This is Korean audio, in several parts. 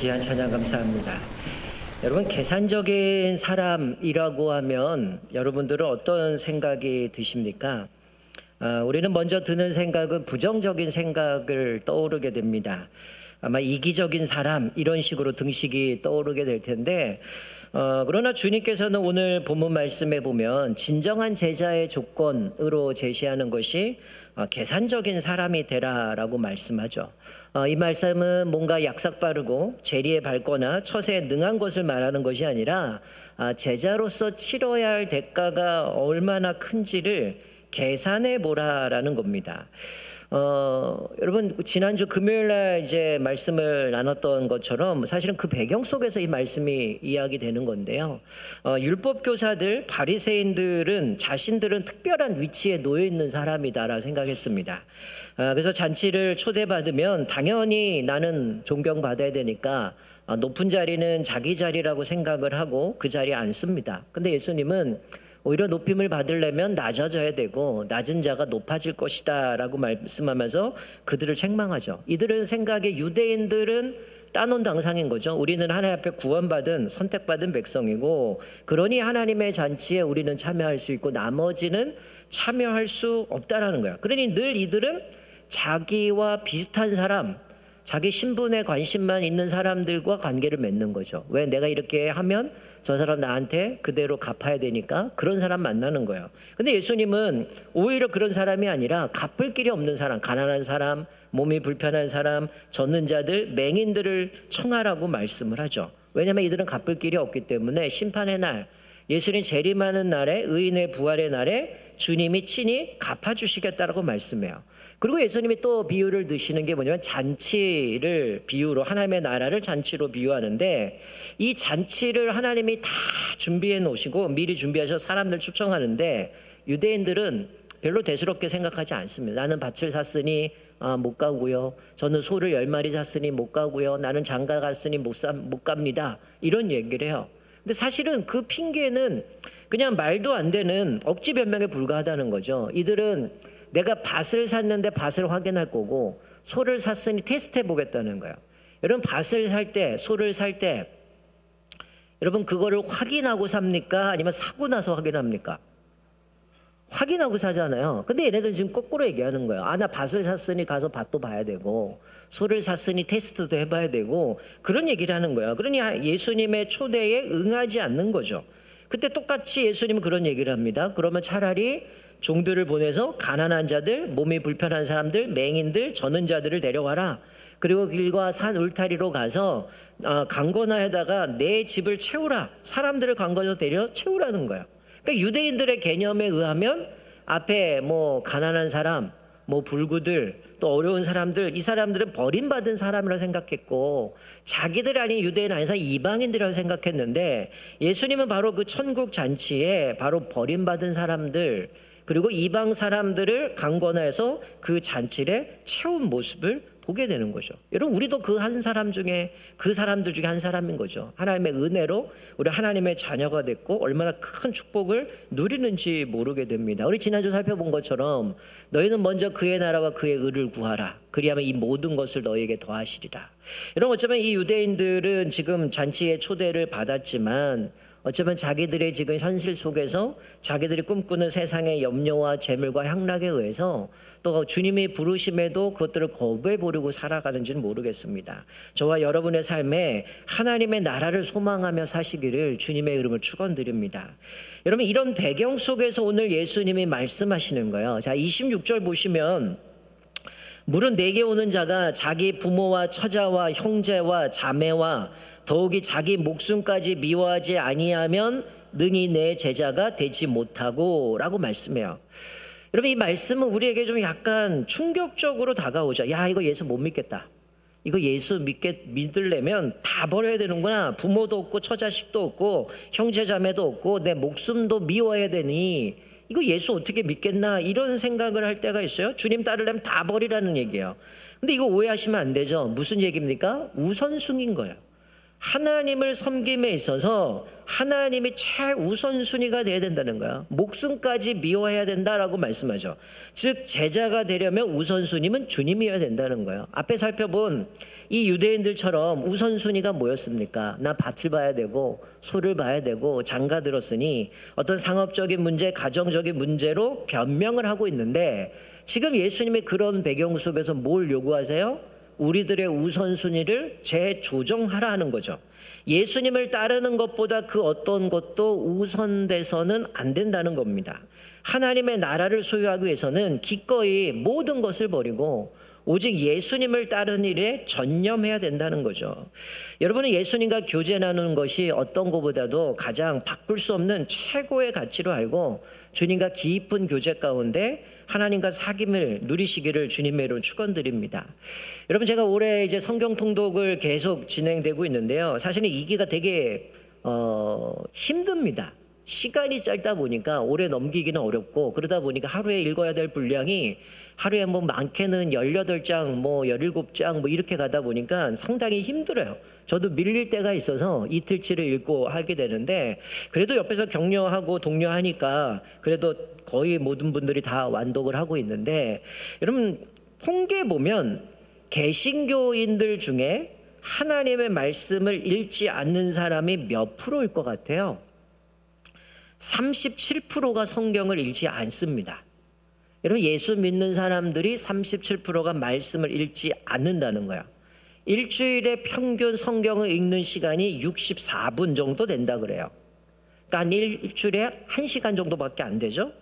귀한 찬양 감사합니다. 여러분, 계산적인 사람이라고 하면 여러분들은 어떤 생각이 드십니까? 우리는 먼저 드는 생각은 부정적인 생각을 떠오르게 됩니다. 아마 이기적인 사람 이런 식으로 등식이 떠오르게 될 텐데 그러나 주님께서는 오늘 본문 말씀에 보면 진정한 제자의 조건으로 제시하는 것이 계산적인 사람이 되라라고 말씀하죠. 이 말씀은 뭔가 약삭빠르고 재리에 밝거나 처세에 능한 것을 말하는 것이 아니라 제자로서 치러야 할 대가가 얼마나 큰지를 계산해 보라라는 겁니다. 여러분, 지난주 금요일 날 이제 말씀을 나눴던 것처럼 사실은 그 배경 속에서 이 말씀이 이야기되는 건데요. 율법 교사들, 바리새인들은 자신들은 특별한 위치에 놓여 있는 사람이다라 생각했습니다. 그래서 잔치를 초대받으면 당연히 나는 존경받아야 되니까 높은 자리는 자기 자리라고 생각을 하고 그 자리에 앉습니다. 근데 예수님은 오히려 높임을 받으려면 낮아져야 되고 낮은 자가 높아질 것이다 라고 말씀하면서 그들을 책망하죠. 이들은 생각에 유대인들은 따놓은 당상인 거죠. 우리는 하나님 앞에 구원받은 선택받은 백성이고 그러니 하나님의 잔치에 우리는 참여할 수 있고 나머지는 참여할 수 없다라는 거야. 그러니 늘 이들은 자기와 비슷한 사람, 자기 신분에 관심만 있는 사람들과 관계를 맺는 거죠. 왜 내가 이렇게 하면 저 사람 나한테 그대로 갚아야 되니까 그런 사람 만나는 거예요. 근데 예수님은 오히려 그런 사람이 아니라 갚을 길이 없는 사람, 가난한 사람, 몸이 불편한 사람, 젖는 자들, 맹인들을 청하라고 말씀을 하죠. 왜냐하면 이들은 갚을 길이 없기 때문에 심판의 날, 예수님 재림하는 날에, 의인의 부활의 날에 주님이 친히 갚아주시겠다라고 말씀해요. 그리고 예수님이 또 비유를 드시는 게 뭐냐면 잔치를 비유로, 하나님의 나라를 잔치로 비유하는데, 이 잔치를 하나님이 다 준비해 놓으시고 미리 준비하셔서 사람들 초청하는데 유대인들은 별로 대수롭게 생각하지 않습니다. 나는 밭을 샀으니 못 가고요. 저는 소를 10마리 샀으니 못 가고요. 나는 장가 갔으니 못 갑니다. 이런 얘기를 해요. 근데 사실은 그 핑계는 그냥 말도 안 되는 억지 변명에 불과하다는 거죠. 이들은 내가 밭을 샀는데 밭을 확인할 거고 소를 샀으니 테스트해 보겠다는 거예요. 여러분, 밭을 살 때, 소를 살 때 여러분 그거를 확인하고 삽니까? 아니면 사고 나서 확인합니까? 확인하고 사잖아요. 근데 얘네들 지금 거꾸로 얘기하는 거예요. 나 밭을 샀으니 가서 밭도 봐야 되고 소를 샀으니 테스트도 해봐야 되고 그런 얘기를 하는 거예요. 그러니 예수님의 초대에 응하지 않는 거죠. 그때 똑같이 예수님은 그런 얘기를 합니다. 그러면 차라리 종들을 보내서 가난한 자들, 몸이 불편한 사람들, 맹인들, 젖는 자들을 데려와라. 그리고 길과 산 울타리로 가서 강권하에다가 내 집을 채우라. 사람들을 강권해서 데려 채우라는 거예요. 그러니까 유대인들의 개념에 의하면 앞에 뭐 가난한 사람, 뭐 불구들, 또 어려운 사람들, 이 사람들은 버림받은 사람이라고 생각했고 자기들 아닌 유대인 아니라 이방인들이라고 생각했는데 예수님은 바로 그 천국 잔치에 바로 버림받은 사람들 그리고 이방 사람들을 강권해서 그 잔치에 채운 모습을 보게 되는 거죠. 여러분, 우리도 그 한 사람 중에 그 사람들 중에 한 사람인 거죠. 하나님의 은혜로 우리 하나님의 자녀가 됐고 얼마나 큰 축복을 누리는지 모르게 됩니다. 우리 지난주 살펴본 것처럼 너희는 먼저 그의 나라와 그의 의를 구하라. 그리하면 이 모든 것을 너희에게 더하시리라. 여러분, 어쩌면 이 유대인들은 지금 잔치에 초대를 받았지만 어쩌면 자기들의 지금 현실 속에서 자기들이 꿈꾸는 세상의 염려와 재물과 향락에 의해서 또 주님이 부르심에도 그것들을 거부해 버리고 살아가는지는 모르겠습니다. 저와 여러분의 삶에 하나님의 나라를 소망하며 사시기를 주님의 이름을 축원드립니다. 여러분, 이런 배경 속에서 오늘 예수님이 말씀하시는 거예요. 자, 26절 보시면 물은 내게 오는 자가 자기 부모와 처자와 형제와 자매와 더욱이 자기 목숨까지 미워하지 아니하면 능히 내 제자가 되지 못하고 라고 말씀해요. 여러분, 이 말씀은 우리에게 좀 약간 충격적으로 다가오죠. 야, 이거 예수 못 믿겠다. 이거 예수 믿으려면 다 버려야 되는구나. 부모도 없고 처자식도 없고 형제 자매도 없고 내 목숨도 미워야 되니 이거 예수 어떻게 믿겠나, 이런 생각을 할 때가 있어요. 주님 따르려면 다 버리라는 얘기예요. 근데 이거 오해하시면 안 되죠. 무슨 얘기입니까? 우선순위인 거예요. 하나님을 섬김에 있어서 하나님이 최우선순위가 돼야 된다는 거야. 목숨까지 미워해야 된다라고 말씀하죠. 즉 제자가 되려면 우선순위는 주님이어야 된다는 거예요. 앞에 살펴본 이 유대인들처럼 우선순위가 뭐였습니까? 나 밭을 봐야 되고 소를 봐야 되고 장가 들었으니 어떤 상업적인 문제, 가정적인 문제로 변명을 하고 있는데, 지금 예수님이 그런 배경 속에서 뭘 요구하세요? 우리들의 우선순위를 재조정하라 하는 거죠. 예수님을 따르는 것보다 그 어떤 것도 우선돼서는 안 된다는 겁니다. 하나님의 나라를 소유하기 위해서는 기꺼이 모든 것을 버리고 오직 예수님을 따르는 일에 전념해야 된다는 거죠. 여러분은 예수님과 교제 나누는 것이 어떤 것보다도 가장 바꿀 수 없는 최고의 가치로 알고 주님과 깊은 교제 가운데 하나님과 사귐을 누리시기를 주님의 이름으로 축원드립니다. 여러분, 제가 올해 이제 성경 통독을 계속 진행되고 있는데요. 사실은 이 기가 되게 힘듭니다. 시간이 짧다 보니까 오래 넘기기는 어렵고, 그러다 보니까 하루에 읽어야 될 분량이 하루에 뭐 많게는 18장, 뭐 17장 뭐 이렇게 가다 보니까 상당히 힘들어요. 저도 밀릴 때가 있어서 이틀치를 읽고 하게 되는데, 그래도 옆에서 격려하고 독려하니까 그래도 거의 모든 분들이 다 완독을 하고 있는데, 여러분 통계 보면 개신교인들 중에 하나님의 말씀을 읽지 않는 사람이 몇 프로일 것 같아요? 37%가 성경을 읽지 않습니다. 여러분, 예수 믿는 사람들이 37%가 말씀을 읽지 않는다는 거예요. 일주일에 평균 성경을 읽는 시간이 64분 정도 된다 그래요. 그러니까 일주일에 1시간 정도밖에 안 되죠.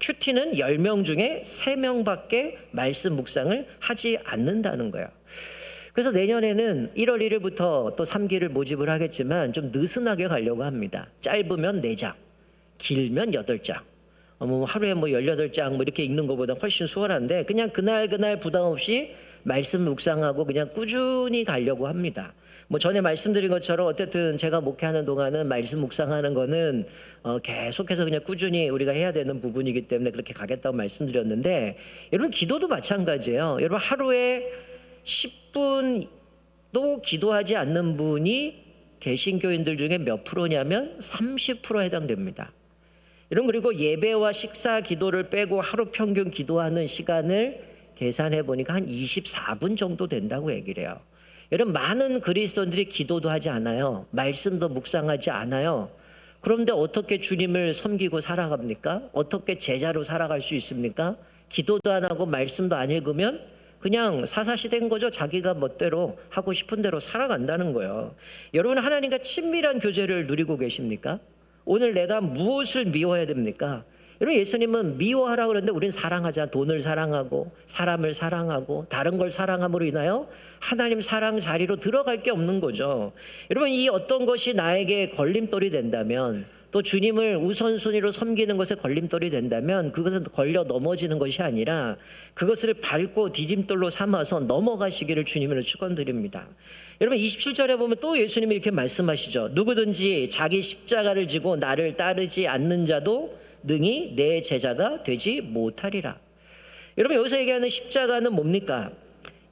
큐티는 10명 중에 3명밖에 말씀 묵상을 하지 않는다는 거예요. 그래서 내년에는 1월 1일부터 또 3기를 모집을 하겠지만 좀 느슨하게 가려고 합니다. 짧으면 4장, 길면 8장. 뭐 하루에 뭐 18장 뭐 이렇게 읽는 것보다 훨씬 수월한데, 그냥 그날 부담 없이 말씀 묵상하고 그냥 꾸준히 가려고 합니다. 뭐 전에 말씀드린 것처럼 어쨌든 제가 목회하는 동안은 말씀 묵상하는 거는 계속해서 그냥 꾸준히 우리가 해야 되는 부분이기 때문에 그렇게 가겠다고 말씀드렸는데, 여러분 기도도 마찬가지예요. 여러분 하루에 10분도 기도하지 않는 분이 개신교인들 중에 몇 프로냐면 30% 해당됩니다. 여러분, 그리고 예배와 식사 기도를 빼고 하루 평균 기도하는 시간을 계산해 보니까 한 24분 정도 된다고 얘기를 해요. 여러분, 많은 그리스도인들이 기도도 하지 않아요. 말씀도 묵상하지 않아요. 그런데 어떻게 주님을 섬기고 살아갑니까? 어떻게 제자로 살아갈 수 있습니까? 기도도 안 하고 말씀도 안 읽으면 그냥 사사시대인 거죠. 자기가 멋대로 하고 싶은 대로 살아간다는 거예요. 여러분, 하나님과 친밀한 교제를 누리고 계십니까? 오늘 내가 무엇을 미워해야 됩니까? 여러분, 예수님은 미워하라 그러는데 우리는 사랑하자. 돈을 사랑하고 사람을 사랑하고 다른 걸 사랑함으로 인하여 하나님 사랑 자리로 들어갈 게 없는 거죠. 여러분, 이 어떤 것이 나에게 걸림돌이 된다면, 또 주님을 우선순위로 섬기는 것에 걸림돌이 된다면 그것은 걸려 넘어지는 것이 아니라 그것을 밟고 디딤돌로 삼아서 넘어가시기를 주님으로 축원드립니다. 여러분, 27절에 보면 또 예수님이 이렇게 말씀하시죠. 누구든지 자기 십자가를 지고 나를 따르지 않는 자도 능히 내 제자가 되지 못하리라. 여러분, 여기서 얘기하는 십자가는 뭡니까?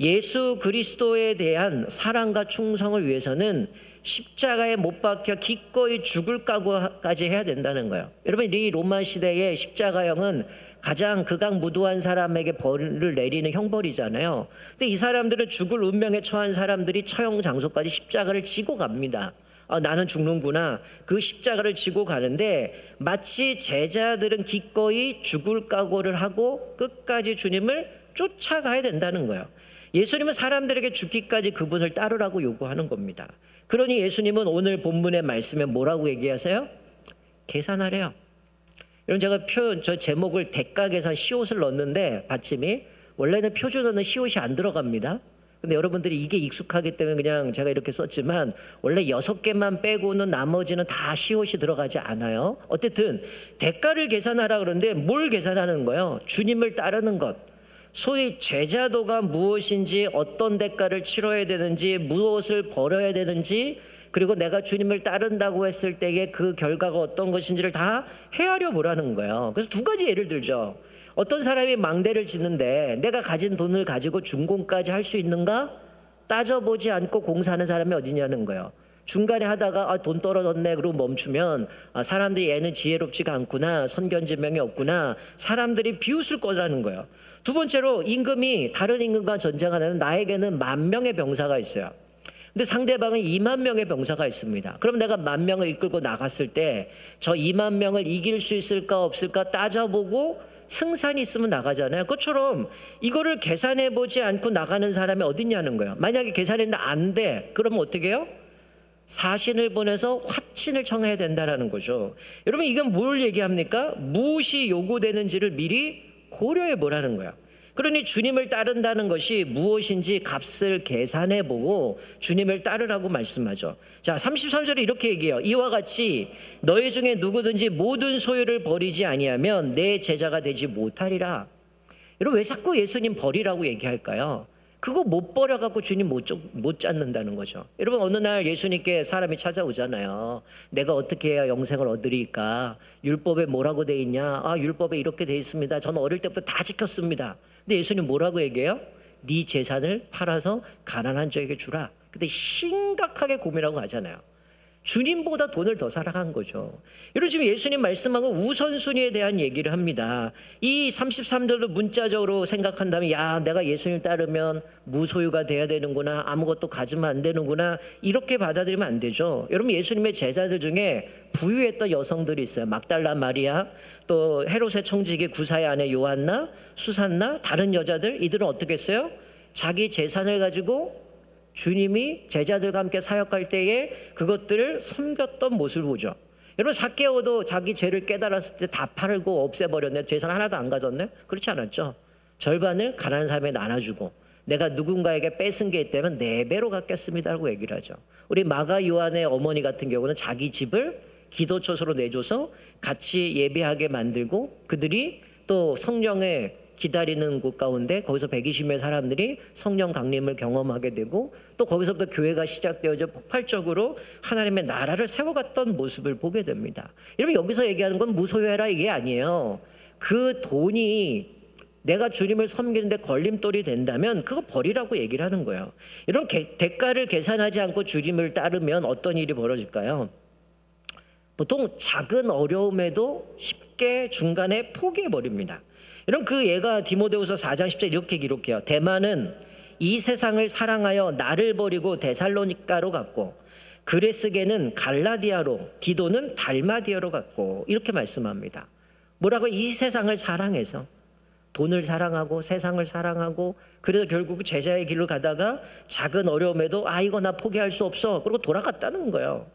예수 그리스도에 대한 사랑과 충성을 위해서는 십자가에 못 박혀 기꺼이 죽을 각오까지 해야 된다는 거예요. 여러분, 이 로마 시대의 십자가형은 가장 극악무도한 사람에게 벌을 내리는 형벌이잖아요. 근데 이 사람들은 죽을 운명에 처한 사람들이 처형 장소까지 십자가를 지고 갑니다. 나는 죽는구나. 그 십자가를 지고 가는데 마치 제자들은 기꺼이 죽을 각오를 하고 끝까지 주님을 쫓아가야 된다는 거예요. 예수님은 사람들에게 죽기까지 그분을 따르라고 요구하는 겁니다. 그러니 예수님은 오늘 본문의 말씀에 뭐라고 얘기하세요? 계산하래요. 여러분, 제가 저 제목을 대가계산 시옷을 넣었는데 받침이 원래는 표준어는 시옷이 안 들어갑니다. 근데 여러분들이 이게 익숙하기 때문에 그냥 제가 이렇게 썼지만 원래 6개만 빼고는 나머지는 다 시옷이 들어가지 않아요. 어쨌든 대가를 계산하라 그러는데 뭘 계산하는 거예요? 주님을 따르는 것. 소위 제자도가 무엇인지, 어떤 대가를 치러야 되는지, 무엇을 버려야 되는지, 그리고 내가 주님을 따른다고 했을 때의 그 결과가 어떤 것인지를 다 헤아려 보라는 거예요. 그래서 두 가지 예를 들죠. 어떤 사람이 망대를 짓는데 내가 가진 돈을 가지고 준공까지 할 수 있는가? 따져보지 않고 공사하는 사람이 어디냐는 거예요. 중간에 하다가 돈 떨어졌네 그러고 멈추면 사람들이 얘는 지혜롭지가 않구나, 선견지명이 없구나, 사람들이 비웃을 거라는 거예요. 두 번째로 임금이 다른 임금과 전쟁하는 나에게는 10,000명의 병사가 있어요. 근데 상대방은 20,000명의 병사가 있습니다. 그럼 내가 10,000명을 이끌고 나갔을 때 저 20,000명을 이길 수 있을까 없을까 따져보고 승산이 있으면 나가잖아요. 그것처럼 이거를 계산해 보지 않고 나가는 사람이 어딨냐는 거예요. 만약에 계산했는데 안 돼, 그러면 어떻게 해요? 사신을 보내서 화친을 청해야 된다는 거죠. 여러분, 이건 뭘 얘기합니까? 무엇이 요구되는지를 미리 고려해 보라는 거예요. 그러니 주님을 따른다는 것이 무엇인지 값을 계산해 보고 주님을 따르라고 말씀하죠. 자, 33절에 이렇게 얘기해요. 이와 같이 너희 중에 누구든지 모든 소유를 버리지 아니하면 내 제자가 되지 못하리라. 여러분, 왜 자꾸 예수님 버리라고 얘기할까요? 그거 못 버려갖고 주님 못 찾는다는 거죠. 여러분, 어느 날 예수님께 사람이 찾아오잖아요. 내가 어떻게 해야 영생을 얻으리까? 율법에 뭐라고 돼 있냐? 율법에 이렇게 돼 있습니다. 저는 어릴 때부터 다 지켰습니다. 근데 예수님 뭐라고 얘기해요? 네 재산을 팔아서 가난한 자에게 주라. 근데 심각하게 고민하고 하잖아요. 주님보다 돈을 더 사랑한 거죠. 여러분, 지금 예수님 말씀하고 우선순위에 대한 얘기를 합니다. 이 33절도 문자적으로 생각한다면, 야, 내가 예수님 따르면 무소유가 돼야 되는구나, 아무것도 가지면 안 되는구나, 이렇게 받아들이면 안 되죠. 여러분, 예수님의 제자들 중에 부유했던 여성들이 있어요. 막달라 마리아, 또 헤롯의 청지기 구사의 아내 요한나, 수산나, 다른 여자들, 이들은 어떻게 했어요? 자기 재산을 가지고 주님이 제자들과 함께 사역할 때에 그것들을 섬겼던 모습을 보죠. 여러분, 삭개오도 자기 죄를 깨달았을 때 다 팔고 없애버렸네. 재산 하나도 안 가졌네. 그렇지 않았죠. 절반을 가난한 사람에 나눠주고, 내가 누군가에게 뺏은 게 있다면 4배로 갚겠습니다 라고 얘기를 하죠. 우리 마가 요한의 어머니 같은 경우는 자기 집을 기도처소로 내줘서 같이 예배하게 만들고, 그들이 또 성령의 기다리는 곳 가운데 거기서 120명의 사람들이 성령 강림을 경험하게 되고, 또 거기서부터 교회가 시작되어져 폭발적으로 하나님의 나라를 세워갔던 모습을 보게 됩니다. 여러분, 여기서 얘기하는 건 무소유해라 이게 아니에요. 그 돈이 내가 주님을 섬기는데 걸림돌이 된다면 그거 버리라고 얘기를 하는 거예요. 이런 대가를 계산하지 않고 주님을 따르면 어떤 일이 벌어질까요? 보통 작은 어려움에도 쉽게 중간에 포기해버립니다. 이런 그 예가 디모데후서 4장 10절 이렇게 기록해요. 데마는 이 세상을 사랑하여 나를 버리고 데살로니가로 갔고, 그레스게는 갈라디아로, 디도는 달마디아로 갔고, 이렇게 말씀합니다. 뭐라고? 이 세상을 사랑해서, 돈을 사랑하고 세상을 사랑하고, 그래서 결국 제자의 길로 가다가 작은 어려움에도 이거 나 포기할 수 없어, 그러고 돌아갔다는 거예요.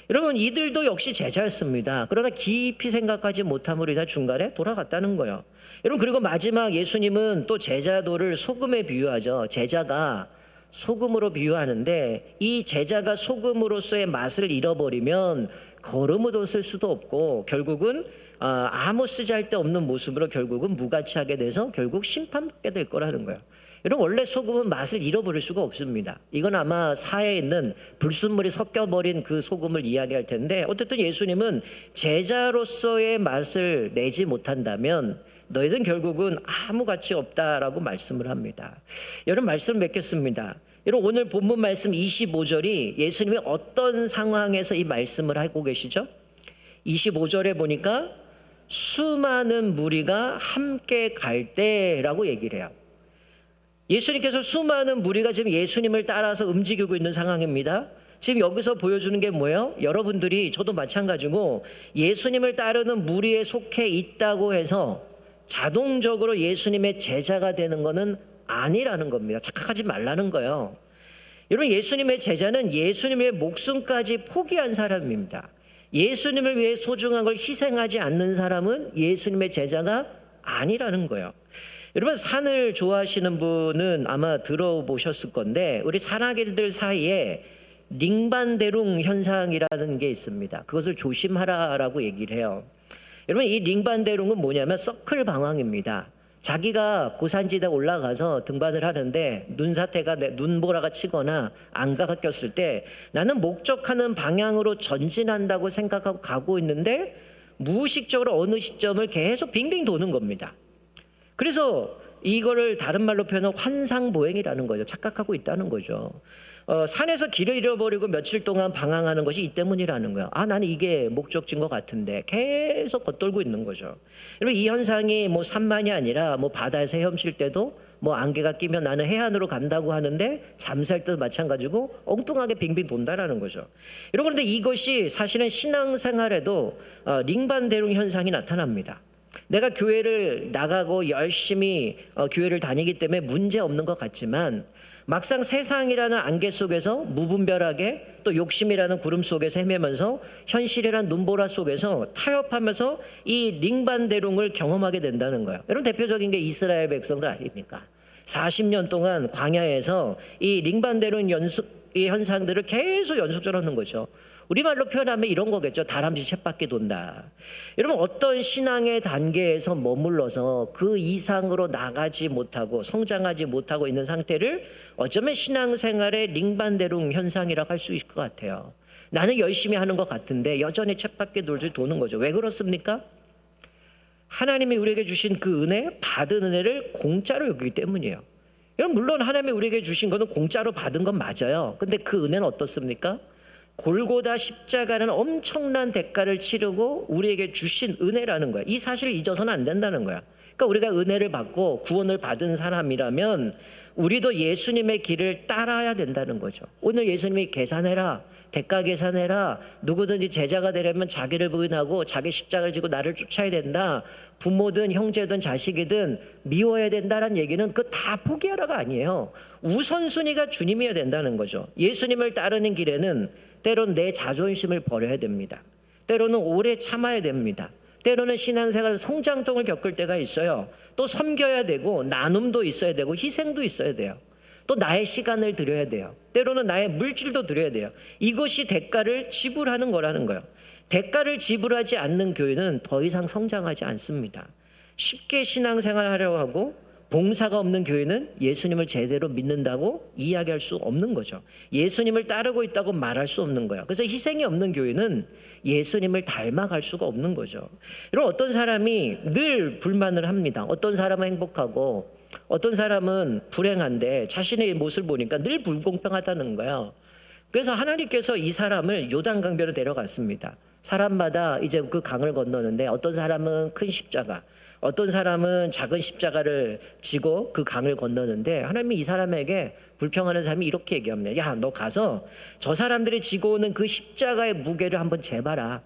여러분, 이들도 역시 제자였습니다. 그러나 깊이 생각하지 못함으로 인해 중간에 돌아갔다는 거예요. 여러분, 그리고 마지막 예수님은 또 제자도를 소금에 비유하죠. 제자가 소금으로 비유하는데, 이 제자가 소금으로서의 맛을 잃어버리면 거름으로 쓸 수도 없고, 결국은 아무 쓰잘데 없는 모습으로 결국은 무가치하게 돼서 결국 심판받게 될 거라는 거예요. 여러분, 원래 소금은 맛을 잃어버릴 수가 없습니다. 이건 아마 사해에 있는 불순물이 섞여버린 그 소금을 이야기할 텐데, 어쨌든 예수님은 제자로서의 맛을 내지 못한다면 너희들은 결국은 아무 가치 없다라고 말씀을 합니다. 여러분, 말씀을 맺겠습니다. 여러분, 오늘 본문 말씀 25절이 예수님이 어떤 상황에서 이 말씀을 하고 계시죠? 25절에 보니까 수많은 무리가 함께 갈 때라고 얘기를 해요. 예수님께서 수많은 무리가 지금 예수님을 따라서 움직이고 있는 상황입니다. 지금 여기서 보여주는 게 뭐예요? 여러분들이, 저도 마찬가지고, 예수님을 따르는 무리에 속해 있다고 해서 자동적으로 예수님의 제자가 되는 것은 아니라는 겁니다. 착각하지 말라는 거예요. 여러분, 예수님의 제자는 예수님의 목숨까지 포기한 사람입니다. 예수님을 위해 소중한 걸 희생하지 않는 사람은 예수님의 제자가 아니라는 거예요. 여러분, 산을 좋아하시는 분은 아마 들어보셨을 건데, 우리 산악인들 사이에 링반대룽 현상이라는 게 있습니다. 그것을 조심하라라고 얘기를 해요. 여러분, 이 링반대룽은 뭐냐면 서클 방황입니다. 자기가 고산지대 올라가서 등반을 하는데 눈사태가 눈보라가 치거나 안개가 꼈을 때 나는 목적하는 방향으로 전진한다고 생각하고 가고 있는데 무의식적으로 어느 시점을 계속 빙빙 도는 겁니다. 그래서 이거를 다른 말로 표현하면 환상보행이라는 거죠. 착각하고 있다는 거죠. 산에서 길을 잃어버리고 며칠 동안 방황하는 것이 이 때문이라는 거야. 나는 이게 목적지인 것 같은데 계속 겉돌고 있는 거죠. 여러분, 이 현상이 뭐 산만이 아니라 뭐 바다에서 헤엄칠 때도 뭐 안개가 끼면 나는 해안으로 간다고 하는데 잠살 때도 마찬가지고 엉뚱하게 빙빙 돈다라는 거죠. 여러분, 그런데 이것이 사실은 신앙생활에도 링반대롱 현상이 나타납니다. 내가 교회를 나가고 열심히 교회를 다니기 때문에 문제 없는 것 같지만 막상 세상이라는 안개 속에서 무분별하게 또 욕심이라는 구름 속에서 헤매면서 현실이라는 눈보라 속에서 타협하면서 이 링반대롱을 경험하게 된다는 거예요. 여러분, 대표적인 게 이스라엘 백성들 아닙니까? 40년 동안 광야에서 이 링반대롱 이 현상들을 계속 연속적으로 하는 거죠. 우리말로 표현하면 이런 거겠죠. 다람쥐 쳇바퀴 돈다. 여러분, 어떤 신앙의 단계에서 머물러서 그 이상으로 나가지 못하고 성장하지 못하고 있는 상태를 어쩌면 신앙생활의 링반대롱 현상이라고 할 수 있을 것 같아요. 나는 열심히 하는 것 같은데 여전히 쳇바퀴 돌듯 도는 거죠. 왜 그렇습니까? 하나님이 우리에게 주신 그 은혜, 받은 은혜를 공짜로 여기기 때문이에요. 여러분, 물론 하나님이 우리에게 주신 것은 공짜로 받은 건 맞아요. 근데 그 은혜는 어떻습니까? 골고다 십자가는 엄청난 대가를 치르고 우리에게 주신 은혜라는 거야. 이 사실을 잊어서는 안 된다는 거야. 그러니까 우리가 은혜를 받고 구원을 받은 사람이라면 우리도 예수님의 길을 따라야 된다는 거죠. 오늘 예수님이 계산해라, 대가 계산해라, 누구든지 제자가 되려면 자기를 부인하고 자기 십자가를 지고 나를 쫓아야 된다, 부모든 형제든 자식이든 미워해야 된다는 얘기는 그 다 포기하라가 아니에요. 우선순위가 주님이어야 된다는 거죠. 예수님을 따르는 길에는 때로는 내 자존심을 버려야 됩니다. 때로는 오래 참아야 됩니다. 때로는 신앙생활 성장통을 겪을 때가 있어요. 또 섬겨야 되고 나눔도 있어야 되고 희생도 있어야 돼요. 또 나의 시간을 드려야 돼요. 때로는 나의 물질도 드려야 돼요. 이것이 대가를 지불하는 거라는 거예요. 대가를 지불하지 않는 교회는 더 이상 성장하지 않습니다. 쉽게 신앙생활 하려고 하고 봉사가 없는 교회는 예수님을 제대로 믿는다고 이야기할 수 없는 거죠. 예수님을 따르고 있다고 말할 수 없는 거예요. 그래서 희생이 없는 교회는 예수님을 닮아갈 수가 없는 거죠. 여러분, 어떤 사람이 늘 불만을 합니다. 어떤 사람은 행복하고 어떤 사람은 불행한데 자신의 모습을 보니까 늘 불공평하다는 거예요. 그래서 하나님께서 이 사람을 요단강변으로 데려갔습니다. 사람마다 이제 그 강을 건너는데 어떤 사람은 큰 십자가, 어떤 사람은 작은 십자가를 지고 그 강을 건너는데 하나님이 이 사람에게 불평하는 사람이 이렇게 얘기합니다. 야, 너 가서 저 사람들이 지고 오는 그 십자가의 무게를 한번 재봐라.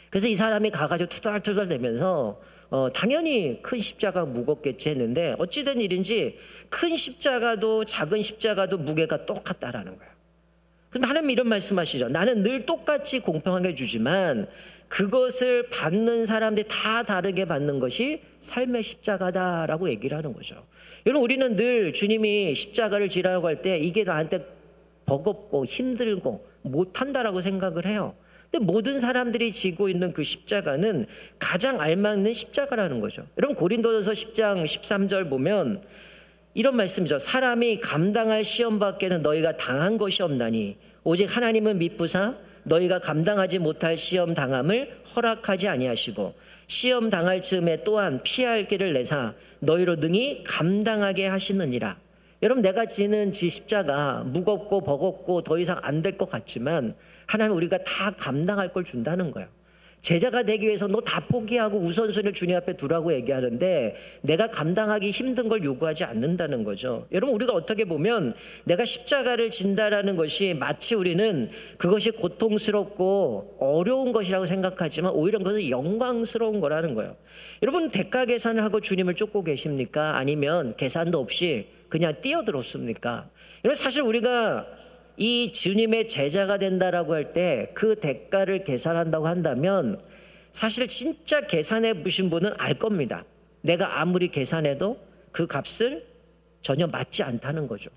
그래서 이 사람이 가가지고 투덜투덜 대면서 당연히 큰 십자가 무겁겠지 했는데 어찌된 일인지 큰 십자가도 작은 십자가도 무게가 똑같다라는 거예요. 근데 하나님 이런 말씀하시죠. 나는 늘 똑같이 공평하게 주지만 그것을 받는 사람들이 다 다르게 받는 것이 삶의 십자가다라고 얘기를 하는 거죠. 여러분, 우리는 늘 주님이 십자가를 지라고 할 때 이게 나한테 버겁고 힘들고 못한다라고 생각을 해요. 근데 모든 사람들이 지고 있는 그 십자가는 가장 알맞는 십자가라는 거죠. 여러분, 고린도전서 10장 13절 보면 이런 말씀이죠. 사람이 감당할 시험 밖에는 너희가 당한 것이 없나니 오직 하나님은 미쁘사 너희가 감당하지 못할 시험 당함을 허락하지 아니하시고 시험 당할 즈음에 또한 피할 길을 내사 너희로 능히 감당하게 하시느니라. 여러분, 내가 지는 지 십자가 무겁고 버겁고 더 이상 안 될 것 같지만 하나님 우리가 다 감당할 걸 준다는 거예요. 제자가 되기 위해서 너 다 포기하고 우선순위를 주님 앞에 두라고 얘기하는데 내가 감당하기 힘든 걸 요구하지 않는다는 거죠. 여러분, 우리가 어떻게 보면 내가 십자가를 진다라는 것이 마치 우리는 그것이 고통스럽고 어려운 것이라고 생각하지만 오히려 그것은 영광스러운 거라는 거예요. 여러분, 대가 계산을 하고 주님을 쫓고 계십니까? 아니면 계산도 없이 그냥 뛰어들었습니까? 여러분, 사실 우리가 이 주님의 제자가 된다라고 할 때 그 대가를 계산한다고 한다면 사실 진짜 계산해 보신 분은 알 겁니다. 내가 아무리 계산해도 그 값을 전혀 맞지 않다는 거죠.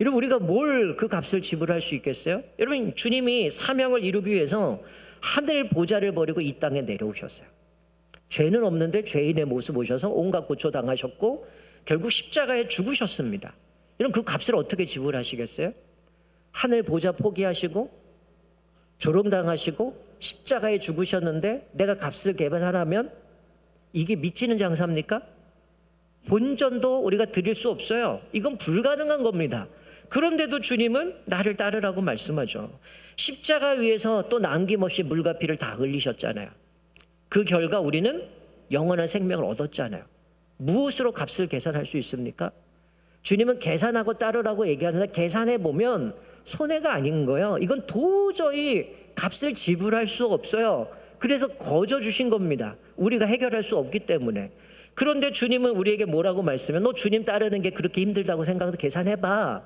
여러분, 우리가 뭘 그 값을 지불할 수 있겠어요? 여러분, 주님이 사명을 이루기 위해서 하늘 보좌를 버리고 이 땅에 내려오셨어요. 죄는 없는데 죄인의 모습 오셔서 온갖 고초 당하셨고 결국 십자가에 죽으셨습니다. 여러분, 그 값을 어떻게 지불하시겠어요? 하늘 보좌 포기하시고 조롱당하시고 십자가에 죽으셨는데 내가 값을 계산하면 이게 미치는 장사입니까? 본전도 우리가 드릴 수 없어요. 이건 불가능한 겁니다. 그런데도 주님은 나를 따르라고 말씀하죠. 십자가 위에서 또 남김없이 물과 피를 다 흘리셨잖아요. 그 결과 우리는 영원한 생명을 얻었잖아요. 무엇으로 값을 계산할 수 있습니까? 주님은 계산하고 따르라고 얘기하는데 계산해 보면 손해가 아닌 거예요. 이건 도저히 값을 지불할 수 없어요. 그래서 거저 주신 겁니다. 우리가 해결할 수 없기 때문에. 그런데 주님은 우리에게 뭐라고 말씀해? 너 주님 따르는 게 그렇게 힘들다고 생각해도 계산해봐.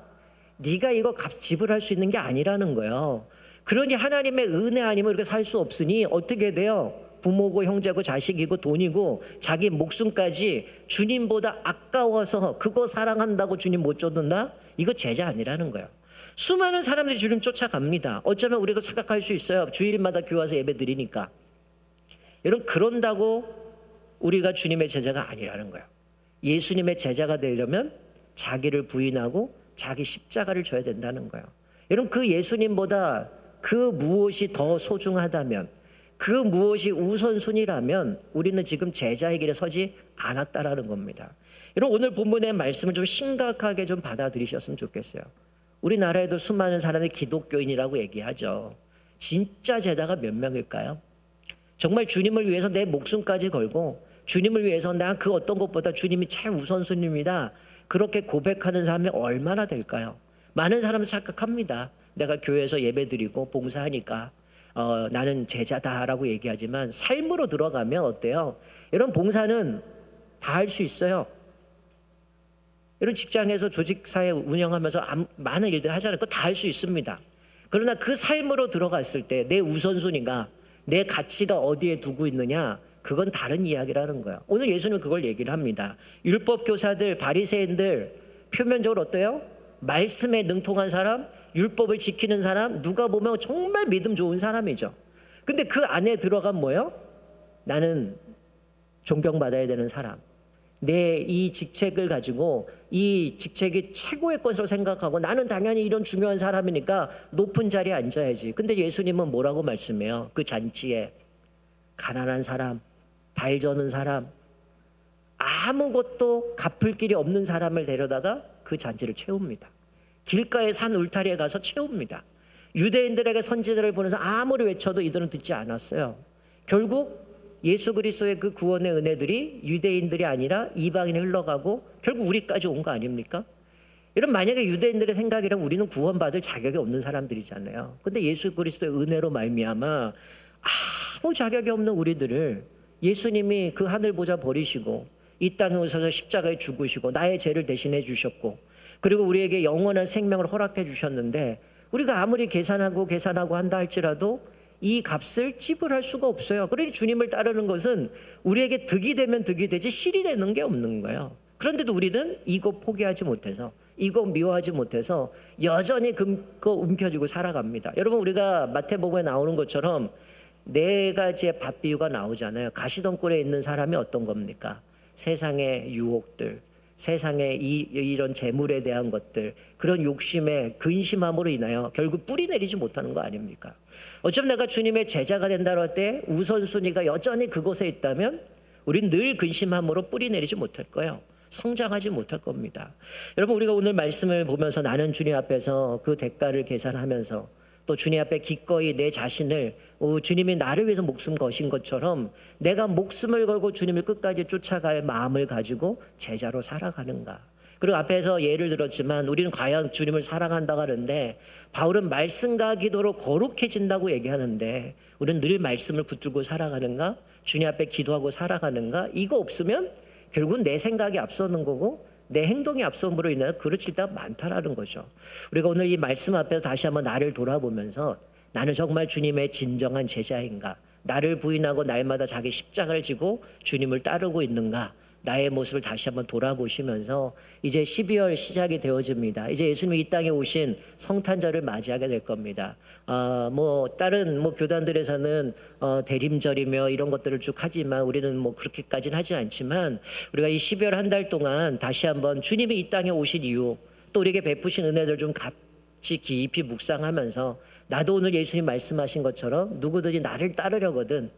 네가 이거 값 지불할 수 있는 게 아니라는 거예요. 그러니 하나님의 은혜 아니면 이렇게 살 수 없으니 어떻게 돼요? 부모고 형제고 자식이고 돈이고 자기 목숨까지 주님보다 아까워서 그거 사랑한다고 주님 못 쫓는다? 이거 제자 아니라는 거예요. 수많은 사람들이 주님 쫓아갑니다. 어쩌면 우리도 착각할 수 있어요. 주일마다 교회 와서 예배 드리니까. 여러분, 그런다고 우리가 주님의 제자가 아니라는 거예요. 예수님의 제자가 되려면 자기를 부인하고 자기 십자가를 져야 된다는 거예요. 여러분, 그 예수님보다 그 무엇이 더 소중하다면, 그 무엇이 우선순위라면 우리는 지금 제자의 길에 서지 않았다라는 겁니다. 여러분, 오늘 본문의 말씀을 좀 심각하게 좀 받아들이셨으면 좋겠어요. 우리나라에도 수많은 사람이 기독교인이라고 얘기하죠. 진짜 제자가 몇 명일까요? 정말 주님을 위해서 내 목숨까지 걸고 주님을 위해서 나 그 어떤 것보다 주님이 최우선순위입니다. 그렇게 고백하는 사람이 얼마나 될까요? 많은 사람은 착각합니다. 내가 교회에서 예배드리고 봉사하니까 나는 제자다라고 얘기하지만 삶으로 들어가면 어때요? 이런 봉사는 다 할 수 있어요. 이런 직장에서 조직사회 운영하면서 많은 일들 하잖아요. 그거 다 할 수 있습니다. 그러나 그 삶으로 들어갔을 때 내 우선순위가, 내 가치가 어디에 두고 있느냐, 그건 다른 이야기라는 거예요. 오늘 예수님은 그걸 얘기를 합니다. 율법 교사들, 바리새인들 표면적으로 어때요? 말씀에 능통한 사람, 율법을 지키는 사람, 누가 보면 정말 믿음 좋은 사람이죠. 근데 그 안에 들어간 뭐예요? 나는 존경받아야 되는 사람. 내 이 직책을 가지고 이 직책이 최고의 것으로 생각하고 나는 당연히 이런 중요한 사람이니까 높은 자리에 앉아야지. 근데 예수님은 뭐라고 말씀해요? 그 잔치에 가난한 사람, 발 저는 사람, 아무것도 갚을 길이 없는 사람을 데려다가 그 잔치를 채웁니다. 길가의 산 울타리에 가서 채웁니다. 유대인들에게 선지자를 보내서 아무리 외쳐도 이들은 듣지 않았어요. 결국 예수 그리스도의 그 구원의 은혜들이 유대인들이 아니라 이방인에 흘러가고 결국 우리까지 온 거 아닙니까? 이런 만약에 유대인들의 생각이라면 우리는 구원받을 자격이 없는 사람들이잖아요. 근데 예수 그리스도의 은혜로 말미암아 아무 자격이 없는 우리들을 예수님이 그 하늘 보좌 버리시고 이 땅에 오셔서 십자가에 죽으시고 나의 죄를 대신해 주셨고 그리고 우리에게 영원한 생명을 허락해 주셨는데 우리가 아무리 계산하고 한다 할지라도 이 값을 지불할 수가 없어요. 그러니 주님을 따르는 것은 우리에게 득이 되면 득이 되지 실이 되는 게 없는 거예요. 그런데도 우리는 이거 포기하지 못해서, 이거 미워하지 못해서 여전히 그거 움켜쥐고 살아갑니다. 여러분, 우리가 마태복음에 나오는 것처럼 네 가지의 밥 비유가 나오잖아요. 가시덤불에 있는 사람이 어떤 겁니까? 세상의 유혹들, 세상의 이런 재물에 대한 것들, 그런 욕심에 근심함으로 인하여 결국 뿌리 내리지 못하는 거 아닙니까? 어쩌면 내가 주님의 제자가 된다고 할 때 우선순위가 여전히 그곳에 있다면 우린 늘 근심함으로 뿌리 내리지 못할 거예요. 성장하지 못할 겁니다. 여러분, 우리가 오늘 말씀을 보면서 나는 주님 앞에서 그 대가를 계산하면서 또 주님 앞에 기꺼이 내 자신을 주님이 나를 위해서 목숨 거신 것처럼 내가 목숨을 걸고 주님을 끝까지 쫓아갈 마음을 가지고 제자로 살아가는가. 그리고 앞에서 예를 들었지만 우리는 과연 주님을 사랑한다고 하는데 바울은 말씀과 기도로 거룩해진다고 얘기하는데 우리는 늘 말씀을 붙들고 살아가는가? 주님 앞에 기도하고 살아가는가? 이거 없으면 결국은 내 생각이 앞서는 거고 내 행동이 앞섬으로 인해 그르칠 때가 많다라는 거죠. 우리가 오늘 이 말씀 앞에서 다시 한번 나를 돌아보면서 나는 정말 주님의 진정한 제자인가? 나를 부인하고 날마다 자기 십자가를 지고 주님을 따르고 있는가? 나의 모습을 다시 한번 돌아보시면서 이제 12월 시작이 되어집니다. 이제 예수님이 이 땅에 오신 성탄절을 맞이하게 될 겁니다. 다른 교단들에서는 대림절이며 이런 것들을 쭉 하지만 우리는 그렇게까지는 하지 않지만 우리가 이 12월 한 달 동안 다시 한번 주님이 이 땅에 오신 이유 또 우리에게 베푸신 은혜들 좀 같이 깊이 묵상하면서 나도 오늘 예수님 말씀하신 것처럼 누구든지 나를 따르려거든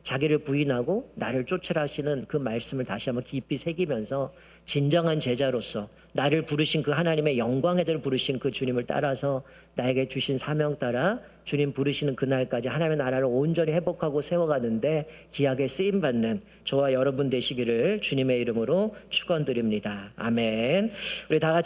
자기를 부인하고 나를 쫓으라 하시는 그 말씀을 다시 한번 깊이 새기면서 진정한 제자로서 나를 부르신 그 하나님의 영광의 대로 부르신 그 주님을 따라서 나에게 주신 사명 따라 주님 부르시는 그날까지 하나님의 나라를 온전히 회복하고 세워가는데 귀하게 쓰임받는 저와 여러분 되시기를 주님의 이름으로 축원드립니다. 아멘. 우리 다 같이